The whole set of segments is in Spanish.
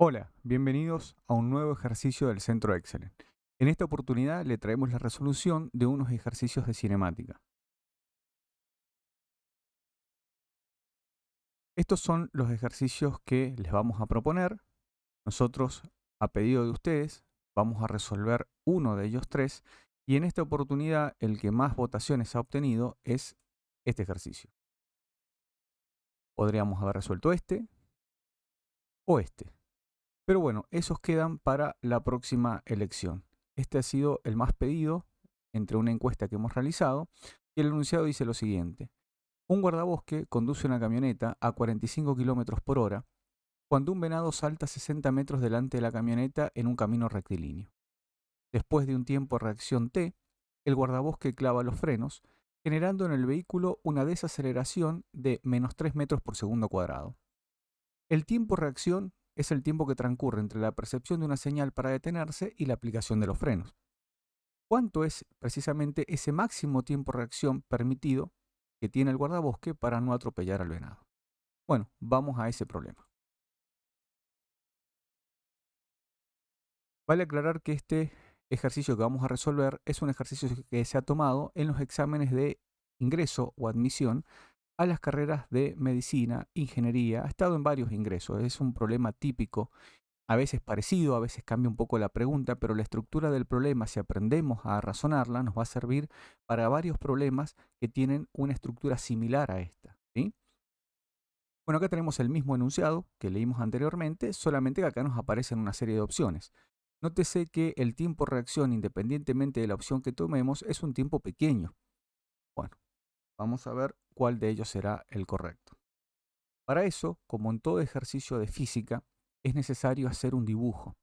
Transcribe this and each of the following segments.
Hola, bienvenidos a un nuevo ejercicio del Centro Excel. En esta oportunidad le traemos la resolución de unos ejercicios de cinemática. Estos son los ejercicios que les vamos a proponer. Nosotros, a pedido de ustedes, vamos a resolver uno de ellos tres y en esta oportunidad el que más votaciones ha obtenido es este ejercicio. Podríamos haber resuelto este o este. Pero bueno, esos quedan para la próxima elección. Este ha sido el más pedido entre una encuesta que hemos realizado y el enunciado dice lo siguiente. Un guardabosque conduce una camioneta a 45 km por hora cuando un venado salta 60 metros delante de la camioneta en un camino rectilíneo. Después de un tiempo de reacción T, el guardabosque clava los frenos, generando en el vehículo una desaceleración de -3 metros por segundo cuadrado. El tiempo de reacción es el tiempo que transcurre entre la percepción de una señal para detenerse y la aplicación de los frenos. ¿Cuánto es precisamente ese máximo tiempo de reacción permitido que tiene el guardabosque para no atropellar al venado? Bueno, vamos a ese problema. Vale aclarar que este ejercicio que vamos a resolver es un ejercicio que se ha tomado en los exámenes de ingreso o admisión a las carreras de medicina, ingeniería. Ha estado en varios ingresos. Es un problema típico, a veces parecido, a veces cambia un poco la pregunta, pero la estructura del problema, si aprendemos a razonarla, nos va a servir para varios problemas que tienen una estructura similar a esta, ¿sí? Bueno, acá tenemos el mismo enunciado que leímos anteriormente, solamente que acá nos aparecen una serie de opciones. Nótese que el tiempo de reacción, independientemente de la opción que tomemos, es un tiempo pequeño. Bueno, vamos a ver cuál de ellos será el correcto. Para eso, como en todo ejercicio de física, es necesario hacer un dibujo.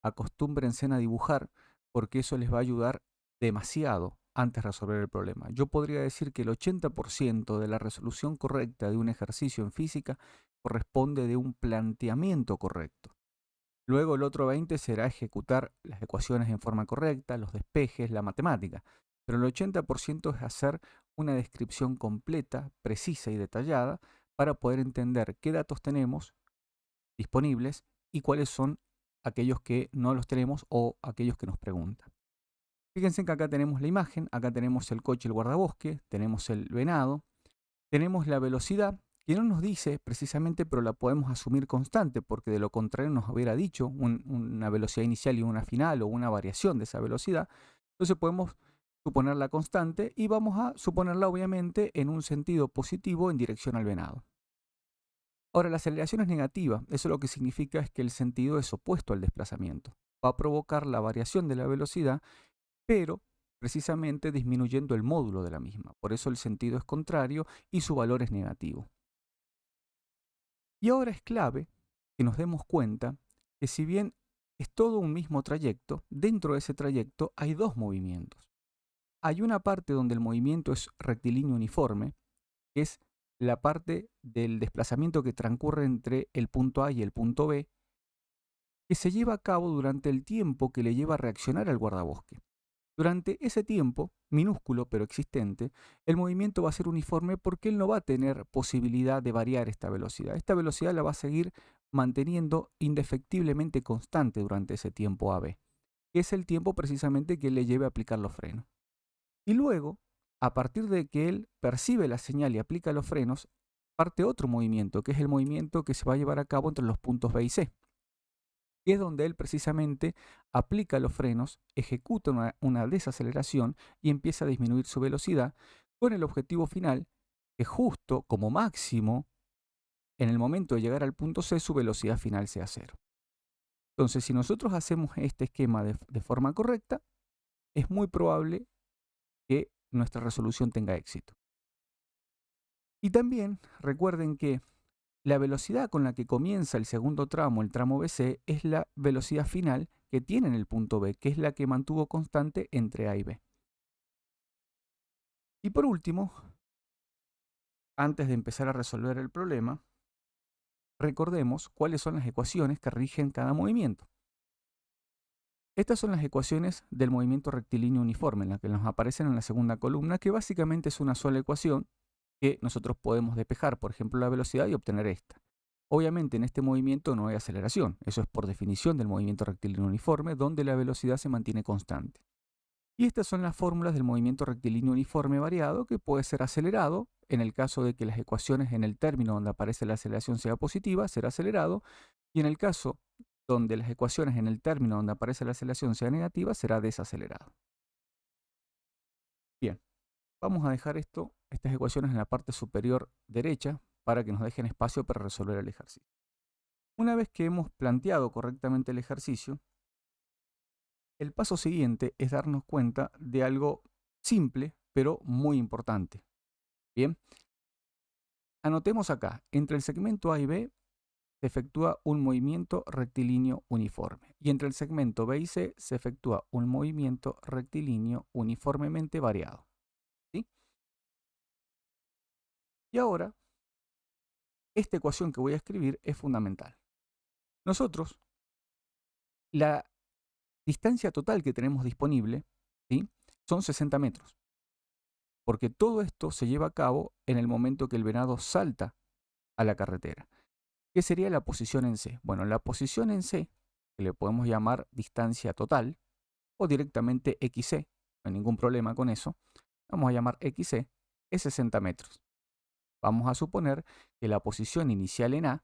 Acostúmbrense a dibujar porque eso les va a ayudar demasiado antes de resolver el problema. Yo podría decir que el 80% de la resolución correcta de un ejercicio en física corresponde de un planteamiento correcto. Luego el otro 20 será ejecutar las ecuaciones en forma correcta, los despejes, la matemática. Pero el 80% es hacer una descripción completa, precisa y detallada para poder entender qué datos tenemos disponibles y cuáles son aquellos que no los tenemos o aquellos que nos preguntan. Fíjense que acá tenemos la imagen, acá tenemos el coche, el guardabosque, tenemos el venado, tenemos la velocidad, que no nos dice precisamente, pero la podemos asumir constante, porque de lo contrario nos hubiera dicho una velocidad inicial y una final o una variación de esa velocidad. Entonces podemos suponerla constante y vamos a suponerla obviamente en un sentido positivo en dirección al venado. Ahora, la aceleración es negativa. Eso lo que significa es que el sentido es opuesto al desplazamiento. Va a provocar la variación de la velocidad, pero precisamente disminuyendo el módulo de la misma. Por eso el sentido es contrario y su valor es negativo. Y ahora es clave que nos demos cuenta que si bien es todo un mismo trayecto, dentro de ese trayecto hay dos movimientos. Hay una parte donde el movimiento es rectilíneo uniforme, que es la parte del desplazamiento que transcurre entre el punto A y el punto B, que se lleva a cabo durante el tiempo que le lleva a reaccionar al guardabosque. Durante ese tiempo, minúsculo pero existente, el movimiento va a ser uniforme porque él no va a tener posibilidad de variar esta velocidad. Esta velocidad la va a seguir manteniendo indefectiblemente constante durante ese tiempo AB, que es el tiempo precisamente que le lleve a aplicar los frenos. Y luego, a partir de que él percibe la señal y aplica los frenos, parte otro movimiento, que es el movimiento que se va a llevar a cabo entre los puntos B y C, que es donde él precisamente aplica los frenos, ejecuta una desaceleración y empieza a disminuir su velocidad con el objetivo final que justo como máximo, en el momento de llegar al punto C, su velocidad final sea cero. Entonces, si nosotros hacemos este esquema de forma correcta, es muy probable que nuestra resolución tenga éxito. Y también recuerden que la velocidad con la que comienza el segundo tramo, el tramo BC, es la velocidad final que tiene en el punto B, que es la que mantuvo constante entre A y B. Y por último, antes de empezar a resolver el problema, recordemos cuáles son las ecuaciones que rigen cada movimiento. Estas son las ecuaciones del movimiento rectilíneo uniforme, en las que nos aparecen en la segunda columna, que básicamente es una sola ecuación que nosotros podemos despejar, por ejemplo, la velocidad y obtener esta. Obviamente en este movimiento no hay aceleración, eso es por definición del movimiento rectilíneo uniforme, donde la velocidad se mantiene constante. Y estas son las fórmulas del movimiento rectilíneo uniforme variado, que puede ser acelerado, en el caso de que las ecuaciones en el término donde aparece la aceleración sea positiva, será acelerado, y en el caso donde las ecuaciones en el término donde aparece la aceleración sea negativa, será desacelerado. Bien, vamos a dejar estas ecuaciones en la parte superior derecha para que nos dejen espacio para resolver el ejercicio. Una vez que hemos planteado correctamente el ejercicio, el paso siguiente es darnos cuenta de algo simple, pero muy importante. Bien, anotemos acá, entre el segmento A y B se efectúa un movimiento rectilíneo uniforme y entre el segmento B y C se efectúa un movimiento rectilíneo uniformemente variado. ¿Sí? Y ahora, esta ecuación que voy a escribir es fundamental. Nosotros, la distancia total que tenemos disponible, ¿sí?, son 60 metros, porque todo esto se lleva a cabo en el momento que el venado salta a la carretera. ¿Qué sería la posición en C? Bueno, la posición en C, que le podemos llamar distancia total, o directamente XC, no hay ningún problema con eso, vamos a llamar XC, es 60 metros. Vamos a suponer que la posición inicial en A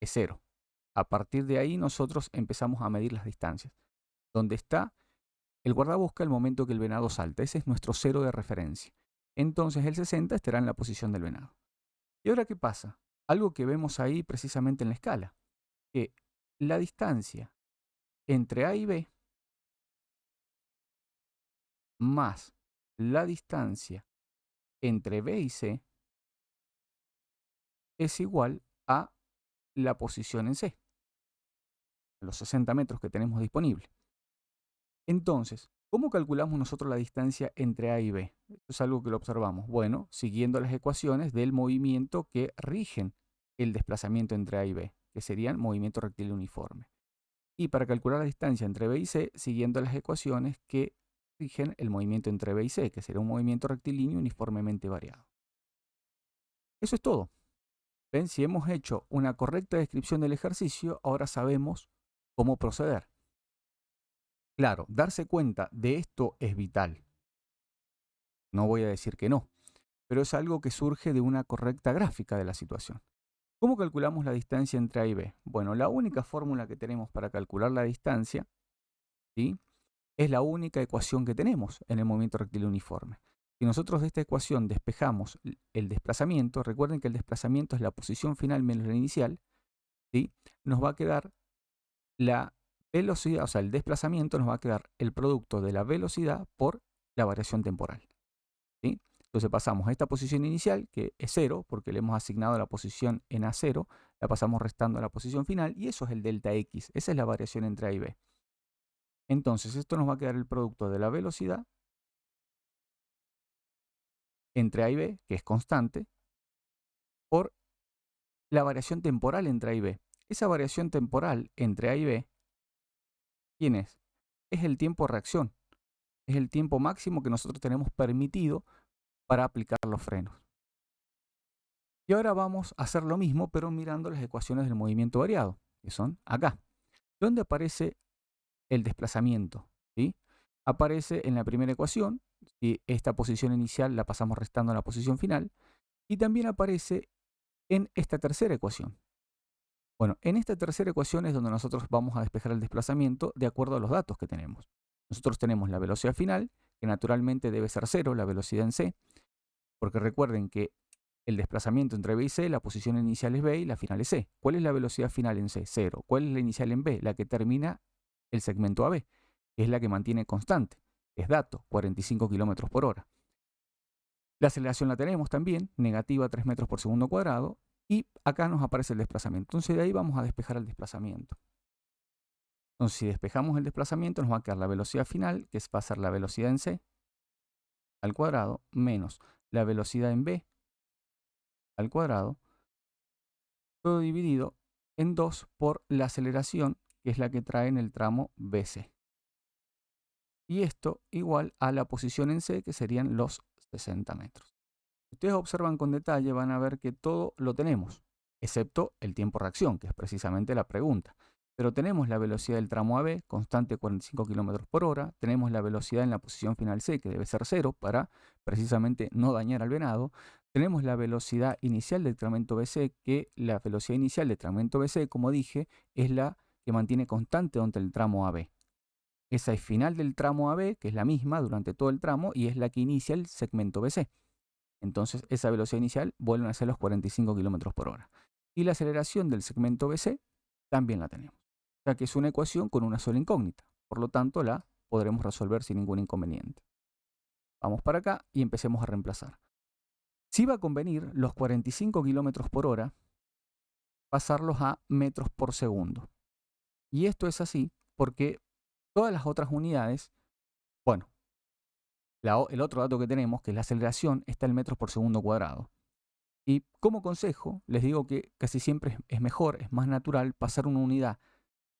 es 0. A partir de ahí nosotros empezamos a medir las distancias. Donde está el guardabosca el momento que el venado salta. Ese es nuestro 0 de referencia. Entonces el 60 estará en la posición del venado. ¿Y ahora qué pasa? Algo que vemos ahí precisamente en la escala, que la distancia entre A y B más la distancia entre B y C es igual a la posición en C, los 60 metros que tenemos disponibles. Entonces, ¿cómo calculamos nosotros la distancia entre A y B? Esto es algo que lo observamos. Bueno, siguiendo las ecuaciones del movimiento que rigen el desplazamiento entre A y B, que serían movimiento rectilíneo uniforme. Y para calcular la distancia entre B y C, siguiendo las ecuaciones que rigen el movimiento entre B y C, que será un movimiento rectilíneo uniformemente variado. Eso es todo. ¿Ven? Si hemos hecho una correcta descripción del ejercicio, ahora sabemos cómo proceder. Claro, darse cuenta de esto es vital. No voy a decir que no, pero es algo que surge de una correcta gráfica de la situación. ¿Cómo calculamos la distancia entre A y B? Bueno, la única fórmula que tenemos para calcular la distancia, ¿sí?, es la única ecuación que tenemos en el movimiento rectilíneo uniforme. Si nosotros de esta ecuación despejamos el desplazamiento, recuerden que el desplazamiento es la posición final menos la inicial, ¿sí?, nos va a quedar la velocidad, o sea, el desplazamiento nos va a quedar el producto de la velocidad por la variación temporal. ¿Sí? Entonces pasamos a esta posición inicial, que es 0, porque le hemos asignado la posición en A0, la pasamos restando a la posición final, y eso es el delta X, esa es la variación entre A y B. Entonces esto nos va a quedar el producto de la velocidad entre A y B, que es constante, por la variación temporal entre A y B. Esa variación temporal entre A y B, ¿quién es? Es el tiempo de reacción, es el tiempo máximo que nosotros tenemos permitido para aplicar los frenos. Y ahora vamos a hacer lo mismo, pero mirando las ecuaciones del movimiento variado, que son acá, donde aparece el desplazamiento, ¿sí? Aparece en la primera ecuación, y esta posición inicial la pasamos restando a la posición final, y también aparece en esta tercera ecuación. Bueno, en esta tercera ecuación es donde nosotros vamos a despejar el desplazamiento de acuerdo a los datos que tenemos. Nosotros tenemos la velocidad final, que naturalmente debe ser 0, la velocidad en C, porque recuerden que el desplazamiento entre B y C, la posición inicial es B y la final es C. ¿Cuál es la velocidad final en C? 0. ¿Cuál es la inicial en B? La que termina el segmento AB, que es la que mantiene constante. Es dato, 45 km por hora. La aceleración la tenemos también, negativa 3 metros por segundo cuadrado, y acá nos aparece el desplazamiento. Entonces de ahí vamos a despejar el desplazamiento. Entonces si despejamos el desplazamiento nos va a quedar la velocidad final, que va a ser la velocidad en C al cuadrado, menos la velocidad en B al cuadrado, todo dividido en 2 por la aceleración, que es la que trae en el tramo BC. Y esto igual a la posición en C, que serían los 60 metros. Si ustedes observan con detalle, van a ver que todo lo tenemos. excepto el tiempo de reacción, que es precisamente la pregunta. Pero tenemos la velocidad del tramo AB, constante 45 km por hora, tenemos la velocidad en la posición final C, que debe ser 0 para precisamente no dañar al venado, tenemos la velocidad inicial del trayecto BC, que la velocidad inicial del trayecto BC, como dije, es la que mantiene constante durante el tramo AB. Esa es final del tramo AB, que es la misma durante todo el tramo, y es la que inicia el segmento BC. Entonces, esa velocidad inicial vuelven a ser los 45 km por hora. Y la aceleración del segmento BC también la tenemos. O sea que es una ecuación con una sola incógnita. Por lo tanto, la podremos resolver sin ningún inconveniente. Vamos para acá y empecemos a reemplazar. Si va a convenir los 45 km por hora, pasarlos a metros por segundo. Y esto es así porque todas las otras unidades, bueno, el otro dato que tenemos, que es la aceleración, está en metros por segundo cuadrado. Y como consejo, les digo que casi siempre es mejor, es más natural pasar una unidad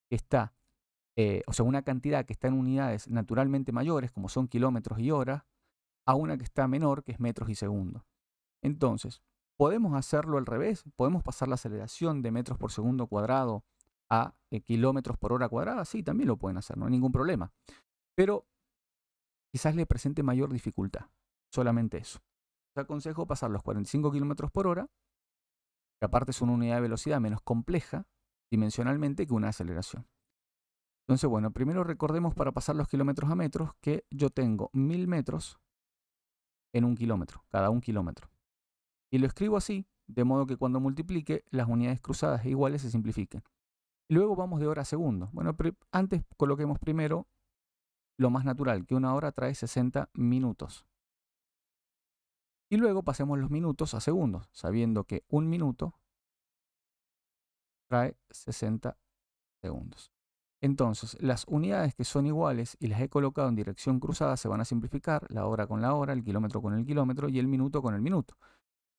que está, o sea, una cantidad que está en unidades naturalmente mayores, como son kilómetros y horas, a una que está menor, que es metros y segundos. Entonces, ¿podemos hacerlo al revés? ¿Podemos pasar la aceleración de metros por segundo cuadrado a kilómetros por hora cuadrada? Sí, también lo pueden hacer, no hay ningún problema. Pero quizás le presente mayor dificultad, solamente eso. Les aconsejo pasar los 45 km por hora, que aparte es una unidad de velocidad menos compleja dimensionalmente que una aceleración. Entonces, bueno, primero recordemos para pasar los kilómetros a metros que yo tengo 1000 metros en un kilómetro, cada un kilómetro. Y lo escribo así, de modo que cuando multiplique, las unidades cruzadas e iguales se simplifiquen. Y luego vamos de hora a segundo. Bueno, antes coloquemos primero lo más natural, que una hora trae 60 minutos. Y luego pasemos los minutos a segundos, sabiendo que un minuto trae 60 segundos. Entonces, las unidades que son iguales y las he colocado en dirección cruzada se van a simplificar, la hora con la hora, el kilómetro con el kilómetro y el minuto con el minuto.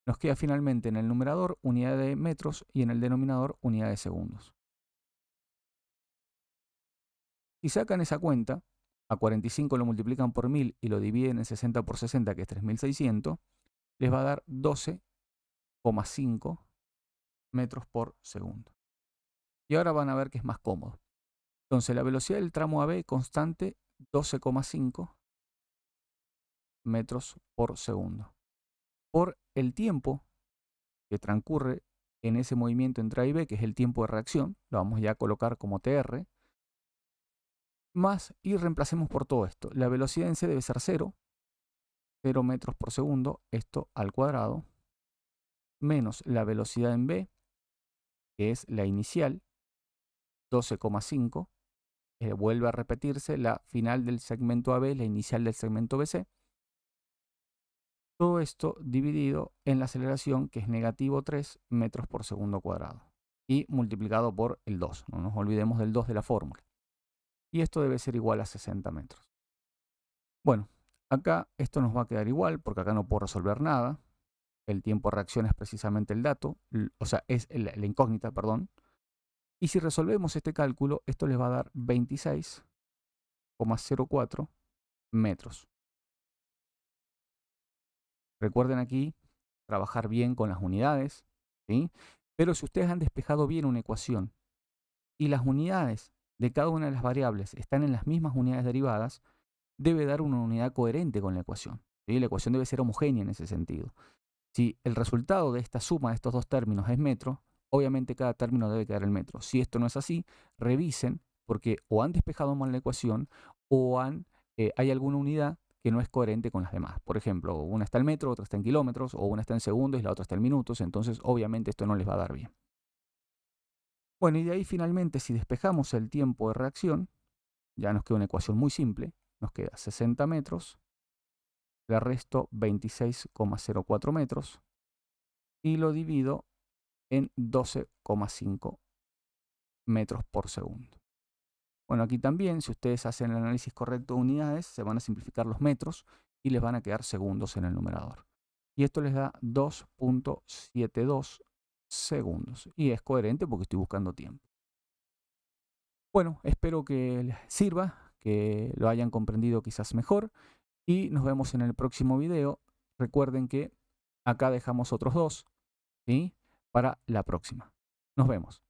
Nos queda finalmente en el numerador unidad de metros y en el denominador unidad de segundos. Si sacan esa cuenta, a 45 lo multiplican por 1000 y lo dividen en 60 por 60, que es 3600, les va a dar 12,5 metros por segundo. Y ahora van a ver que es más cómodo. Entonces, la velocidad del tramo AB constante, 12,5 metros por segundo. Por el tiempo que transcurre en ese movimiento entre A y B, que es el tiempo de reacción, lo vamos ya a colocar como TR, más, y reemplacemos por todo esto. La velocidad en C debe ser 0 metros por segundo, esto al cuadrado, menos la velocidad en B, que es la inicial, 12,5, vuelve a repetirse la final del segmento AB, la inicial del segmento BC. Todo esto dividido en la aceleración, que es negativo 3 metros por segundo cuadrado, y multiplicado por el 2. No nos olvidemos del 2 de la fórmula. Y esto debe ser igual a 60 metros. Bueno, acá esto nos va a quedar igual, porque acá no puedo resolver nada. El tiempo de reacción es precisamente el dato, o sea, es la incógnita, perdón. Y si resolvemos este cálculo, esto les va a dar 26,04 metros. Recuerden aquí trabajar bien con las unidades, ¿sí? Pero si ustedes han despejado bien una ecuación y las unidades de cada una de las variables están en las mismas unidades derivadas, debe dar una unidad coherente con la ecuación, ¿sí? La ecuación debe ser homogénea en ese sentido. Si el resultado de esta suma de estos dos términos es metro, obviamente cada término debe quedar en metro. Si esto no es así, revisen porque o han despejado mal la ecuación o hay alguna unidad que no es coherente con las demás. Por ejemplo, una está en metro, otra está en kilómetros, o una está en segundos y la otra está en minutos. Entonces, obviamente, esto no les va a dar bien. Bueno, y de ahí finalmente, si despejamos el tiempo de reacción, ya nos queda una ecuación muy simple. Nos queda 60 metros, le resto 26,04 metros y lo divido en 12,5 metros por segundo. Bueno, aquí también, si ustedes hacen el análisis correcto de unidades, se van a simplificar los metros y les van a quedar segundos en el numerador. Y esto les da 2,72 segundos. Y es coherente porque estoy buscando tiempo. Bueno, espero que les sirva, que lo hayan comprendido quizás mejor. Y nos vemos en el próximo video. Recuerden que acá dejamos otros dos, ¿sí? para la próxima. Nos vemos.